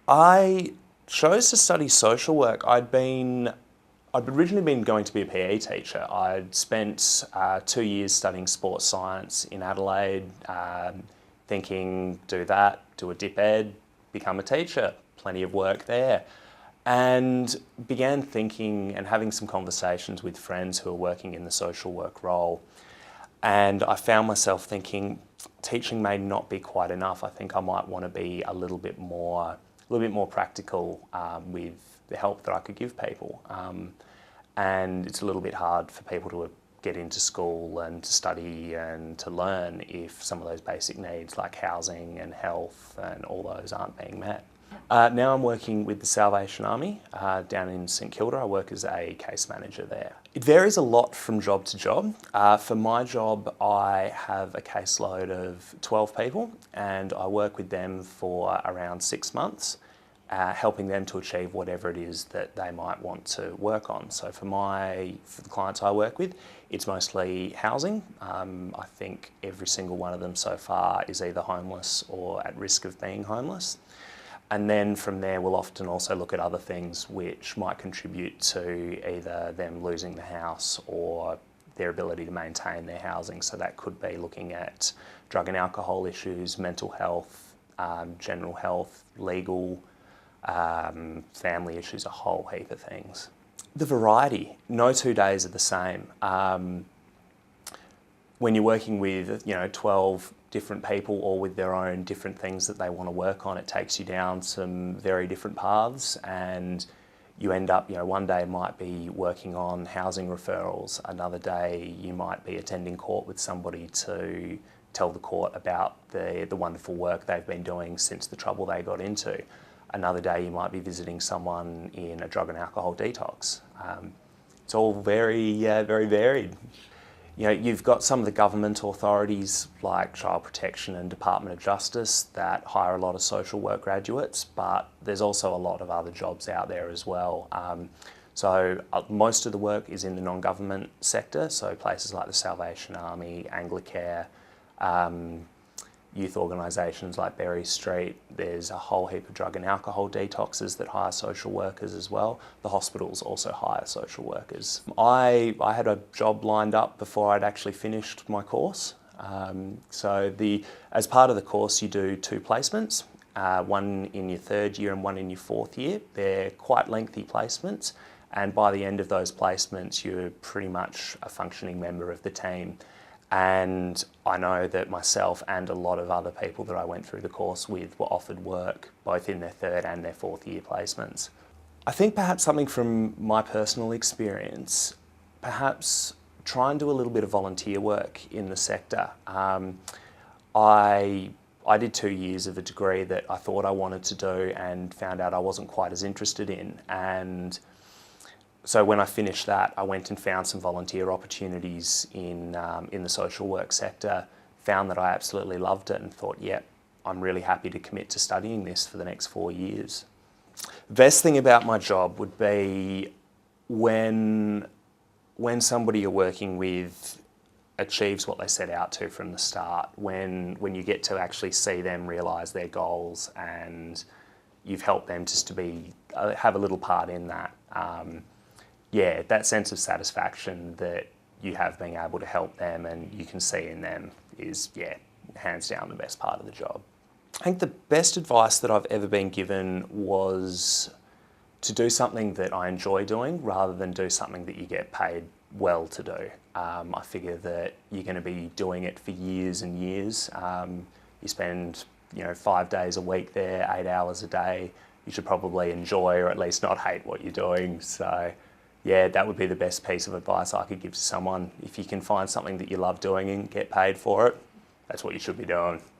I chose to study social work. I'd originally been going to be a PE teacher. I'd spent 2 years studying sports science in Adelaide, thinking do that, do a dip ed, become a teacher, plenty of work there. And began thinking and having some conversations with friends who are working in the social work role. And I found myself thinking, teaching may not be quite enough. I think I might want to be a little bit more practical with the help that I could give people. And it's a little bit hard for people to get into school and to study and to learn if some of those basic needs like housing and health and all those aren't being met. Now I'm working with the Salvation Army down in St Kilda. I work as a case manager there. It varies a lot from job to job. For my job, I have a caseload of 12 people and I work with them for around 6 months, helping them to achieve whatever it is that they might want to work on. So for the clients I work with, it's mostly housing. I think every single one of them so far is either homeless or at risk of being homeless. And then from there, we'll often also look at other things which might contribute to either them losing the house or their ability to maintain their housing. So that could be looking at drug and alcohol issues, mental health, general health, legal, family issues, a whole heap of things. The variety, no 2 days are the same. When you're working with 12 different people, all with their own different things that they want to work on, it takes you down some very different paths, and you end up, one day might be working on housing referrals, another day you might be attending court with somebody to tell the court about the wonderful work they've been doing since the trouble they got into. Another day you might be visiting someone in a drug and alcohol detox. It's all very varied. You've got some of the government authorities like Child Protection and Department of Justice that hire a lot of social work graduates, but there's also a lot of other jobs out there as well. So most of the work is in the non-government sector, so places like the Salvation Army, Anglicare, youth organisations like Berry Street. There's a whole heap of drug and alcohol detoxes that hire social workers as well. The hospitals also hire social workers. I had a job lined up before I'd actually finished my course. As part of the course you do 2 placements, one in your 3rd year and one in your 4th year. They're quite lengthy placements, and by the end of those placements you're pretty much a functioning member of the team. And I know that myself and a lot of other people that I went through the course with were offered work both in their 3rd and their 4th year placements. I think perhaps something from my personal experience, perhaps try and do a little bit of volunteer work in the sector. I did 2 years of a degree that I thought I wanted to do and found out I wasn't quite as interested in. And so when I finished that, I went and found some volunteer opportunities in the social work sector, found that I absolutely loved it and thought, yep, I'm really happy to commit to studying this for the next 4 years. The best thing about my job would be when somebody you're working with achieves what they set out to from the start, when you get to actually see them realise their goals and you've helped them just to have a little part in that. Yeah, that sense of satisfaction that you have being able to help them and you can see in them is, hands down the best part of the job. I think the best advice that I've ever been given was to do something that I enjoy doing rather than do something that you get paid well to do. I figure that you're going to be doing it for years and years. You spend 5 days a week there, 8 hours a day. You should probably enjoy or at least not hate what you're doing. So yeah, that would be the best piece of advice I could give to someone. If you can find something that you love doing and get paid for it, that's what you should be doing.